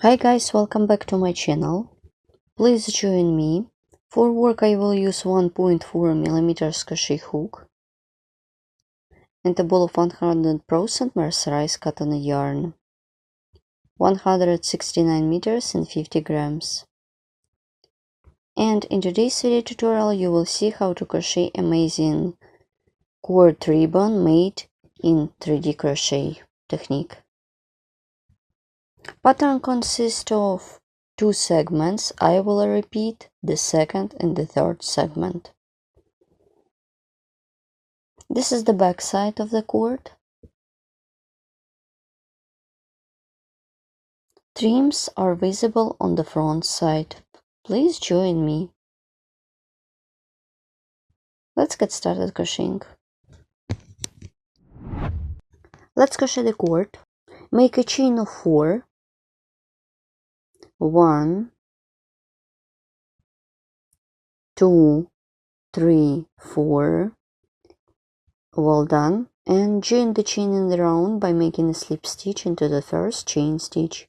Hi guys, welcome back to my channel. Please join me. For work I will use 1.4mm crochet hook and a ball of 100% mercerized cotton yarn, 169 meters and 50 grams. And in today's video tutorial you will see how to crochet amazing cord ribbon made in 3D crochet technique. Pattern consists of 2 segments. I will repeat the second and the third segment. This is the back side of the cord. Trims are visible on the front side. Please join me. Let's get started crocheting. Let's crochet the cord. Make a chain of 4. 1, 2, 3, 4. Well done. And join the chain in the round by making a slip stitch into the first chain stitch.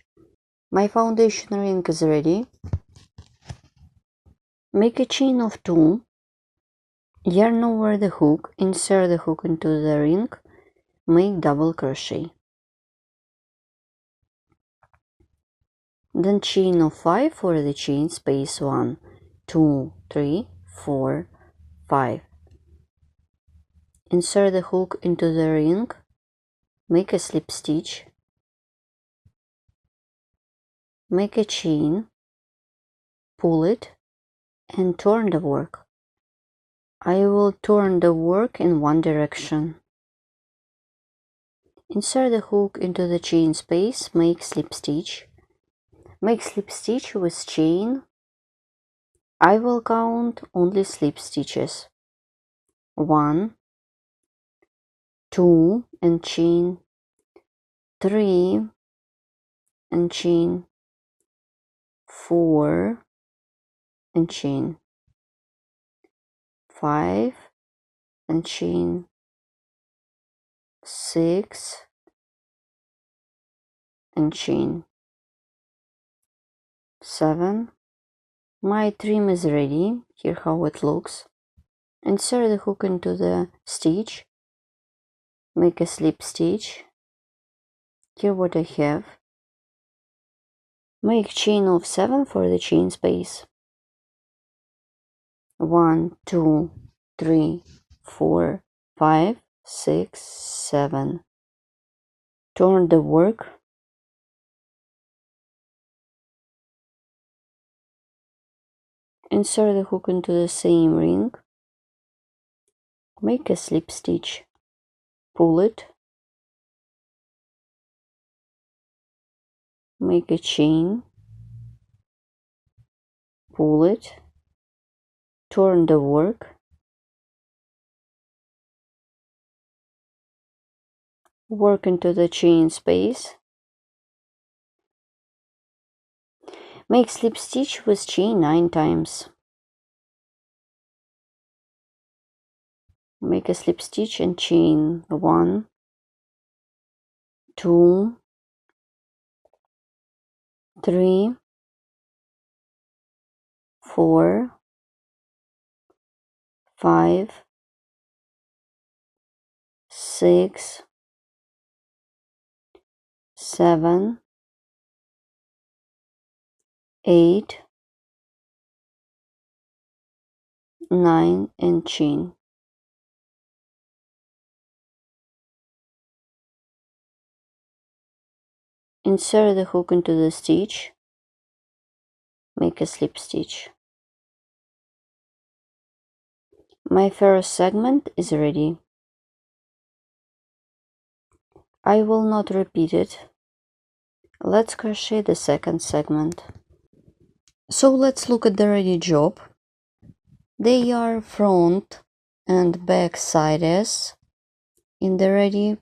My foundation ring is ready. Make a chain of 2. Yarn over the hook, insert the hook into the ring, make double crochet. Then chain of 5 for the chain space 1, 2, 3, 4, 5. Insert the hook into the ring, make a slip stitch, make a chain, pull it, and turn the work. I will turn the work in one direction. Insert the hook into the chain space, make slip stitch. Make slip stitch with chain. I will count only slip stitches. 1, 2 and chain, 3 and chain, 4 and chain, 5 and chain, 6 and chain, 7. My trim is ready. Here how it looks. Insert the hook into the stitch, make a slip stitch. Here what I have. Make chain of 7 for the chain space. 1, 2, 3, 4, 5, 6, 7. Turn the work. Insert the hook into the same ring. Make a slip stitch. Pull it. Make a chain. Pull it. Turn the work. Work into the chain space. Make slip stitch with chain 9 times. Make a slip stitch and chain 1, 2, 3, 4, 5, 6, 7, 8, 9 and chain. Insert the hook into the stitch, make a slip stitch. My first segment is ready. I will not repeat it. Let's crochet the second segment. So let's look at the ready job. They are front and back sides in the ready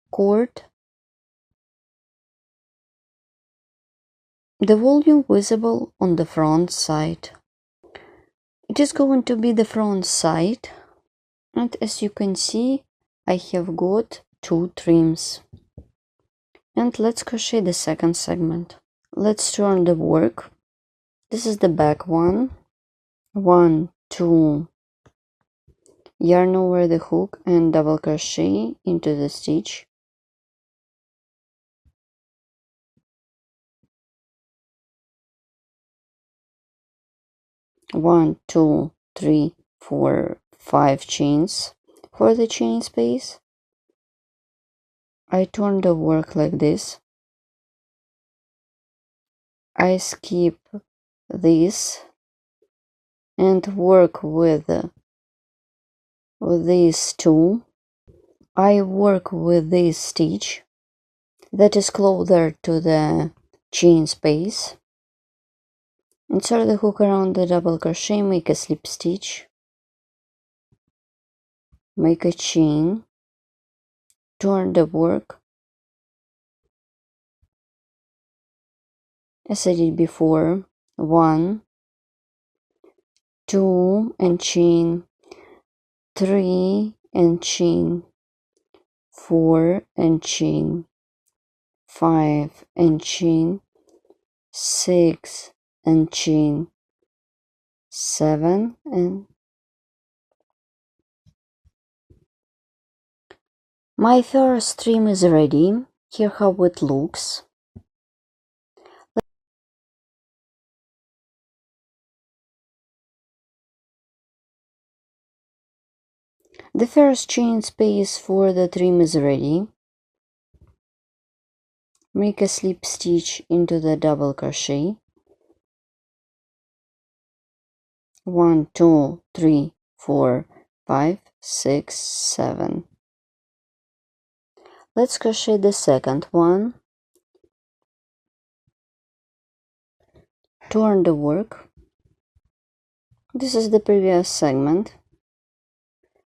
cord. The volume visible on the front side. It is going to be the front side, and as you can see I have got 2 trims. And let's crochet the second segment. Let's turn the work. This is the back one. 1, 2, yarn over the hook and double crochet into the stitch. One, two, three, 4, 5 chains. For the chain space, I turn the work like this. I skip this and work with these two. I work with this stitch that is closer to the chain space. Insert the hook around the double crochet, make a slip stitch, make a chain, turn the work as I did before. 1, 2 and chain, 3 and chain, 4 and chain, 5 and chain, 6 and chain, 7 and my first trim is ready. Here how it looks. The first chain space for the trim is ready. Make a slip stitch into the double crochet. 1, 2, 3, 4, 5, 6, 7. Let's crochet the second one. Turn the work. This is the previous segment.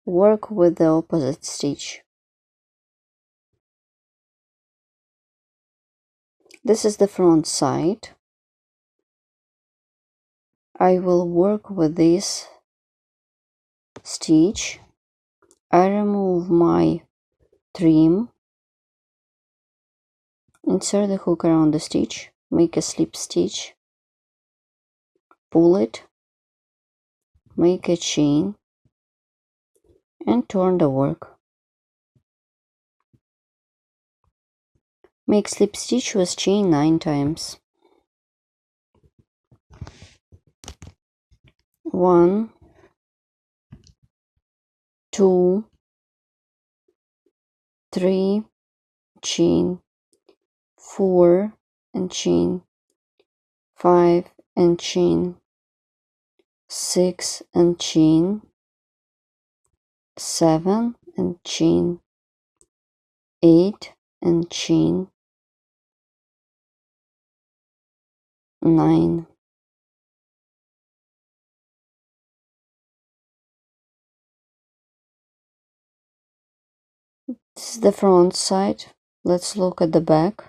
Work with the opposite stitch. This is the front side. I will work with this stitch. I remove my trim. Insert the hook around the stitch. Make a slip stitch. Pull it. Make a chain. And turn the work. Make slip stitch with chain 9 times. 1, 2, 3, chain, 4 and chain, 5 and chain, 6 and chain, 7 and chain, 8 and chain, 9. This is the front side. Let's look at the back.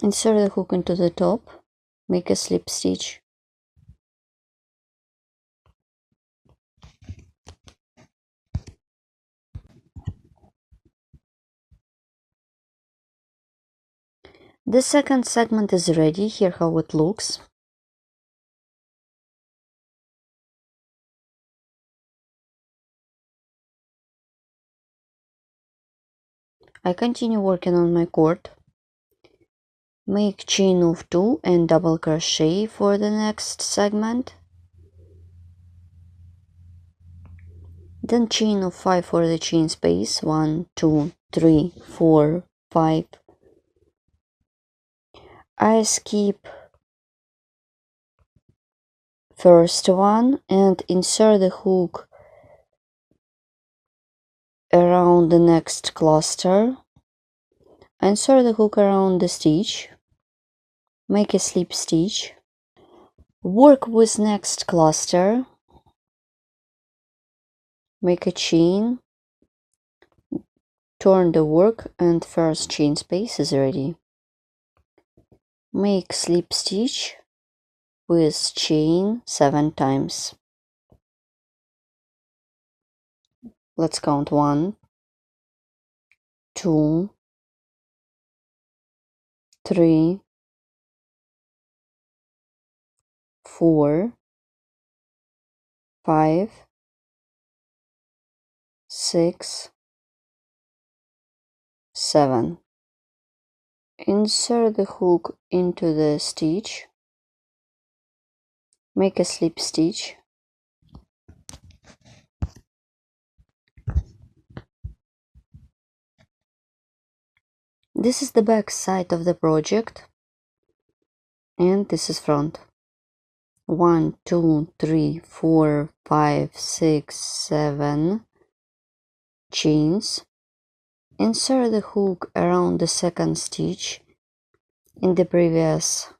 Insert the hook into the top. Make a slip stitch. The second segment is ready. Here how it looks. I continue working on my cord. Make chain of 2 and double crochet for the next segment. Then chain of 5 for the chain space. 1, 2, 3, 4, 5. I skip first one and insert the hook around the next cluster. Insert the hook around the stitch. Make a slip stitch. Work with next cluster. Make a chain. Turn the work and first chain space is ready. Make slip stitch with chain 7 times. Let's count 1, 2, 3, 4, 5, 6, 7. Insert the hook into the stitch, make a slip stitch, this is the back side of the project, and this is front. 1, 2, 3, 4, 5, 6, 7 chains. Insert the hook around the second stitch in the previous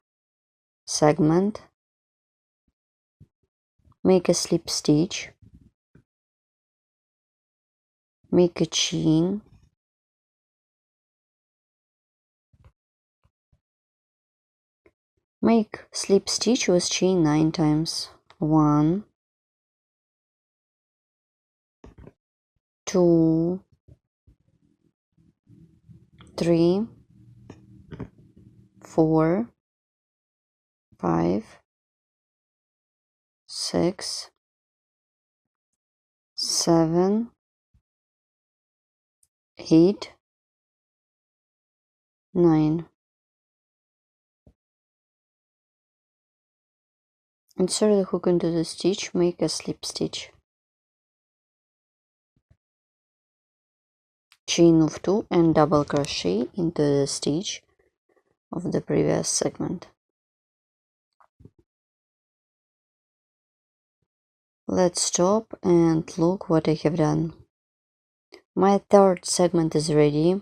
segment, make a slip stitch, make a chain, make slip stitch with chain 9 times. 1, 2, 3, 4, 5, 6, 7, 8, 9. Insert the hook into the stitch, make a slip stitch, chain of 2 and double crochet into the stitch of the previous segment. Let's stop and look what I have done. My third segment is ready,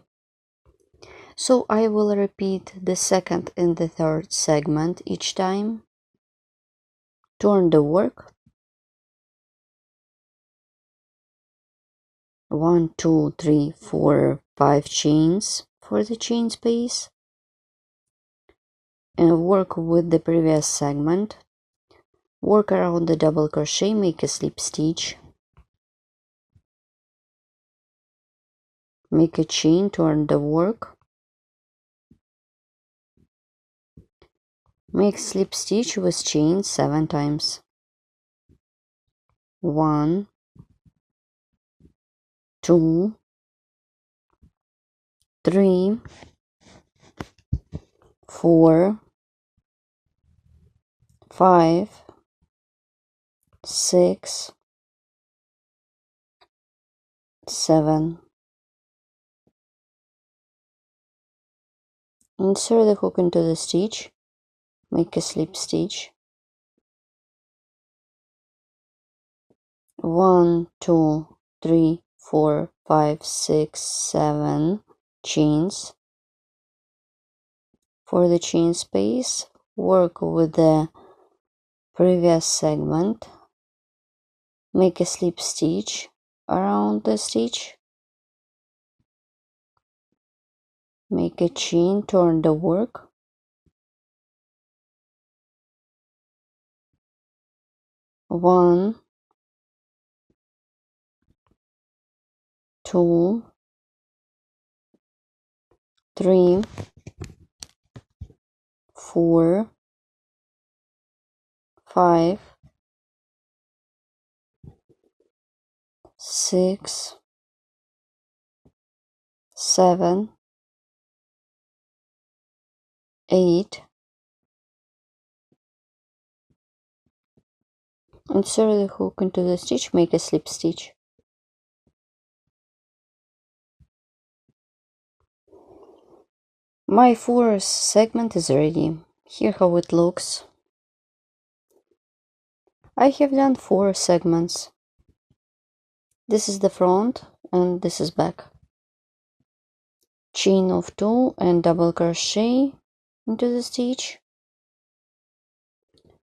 so I will repeat the second and the third segment each time. Turn the work, 1, 2, 3, 4, 5 chains for the chain space, and work with the previous segment. Work around the double crochet, make a slip stitch, make a chain, turn the work, make slip stitch with chain 7 times. 1, 2, 3, 4, 5, 6, 7. Insert the hook into the stitch, make a slip stitch, 1, 2, 3, 4, 5, 6, 7 chains. For the chain space, work with the previous segment, make a slip stitch around the stitch, make a chain, turn the work, 1, 2, 3, 4, 5, 6, 7, 8. Insert the hook into the stitch, make a slip stitch. My fourth segment is ready. Here how it looks. I have done 4 segments. This is the front and this is back. Chain of 2 and double crochet into the stitch.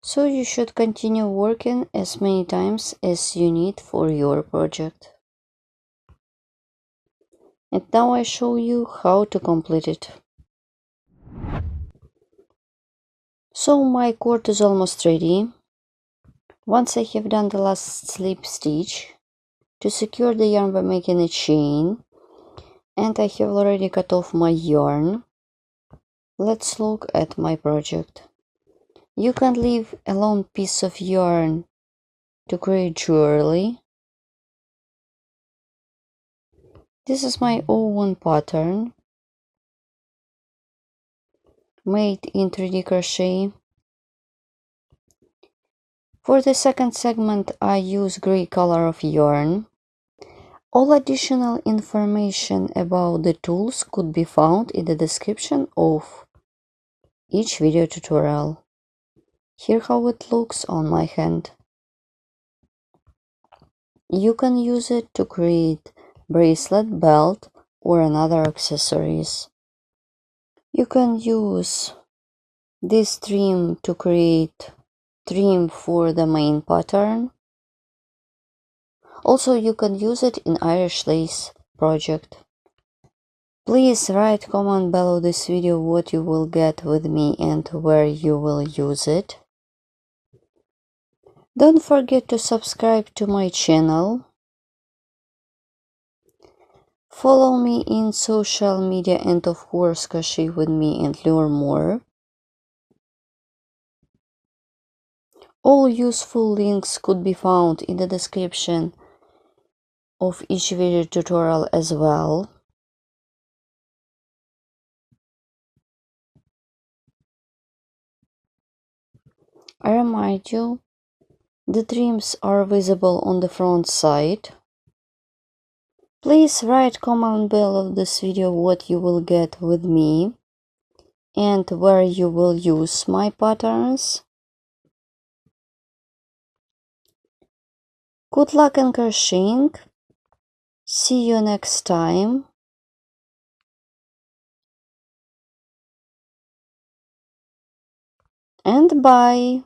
So you should continue working as many times as you need for your project. And now I show you how to complete it. So my cord is almost ready. Once I have done the last slip stitch, to secure the yarn by making a chain, and I have already cut off my yarn. Let's look at my project. You can leave a long piece of yarn to create jewelry. This is my own pattern made in 3D crochet. For the second segment, I use gray color of yarn. All additional information about the tools could be found in the description of each video tutorial. Here how it looks on my hand. You can use it to create bracelet, belt, or another accessories. You can use this trim to create trim for the main pattern. Also, you can use it in Irish lace project. Please write comment below this video what you will get with me and where you will use it. Don't forget to subscribe to my channel. Follow me in social media and of course crochet with me and learn more. All useful links could be found in the description of each video tutorial as well. I remind you, the trims are visible on the front side. Please write comment below this video what you will get with me and where you will use my patterns. Good luck in crocheting. See you next time. And bye.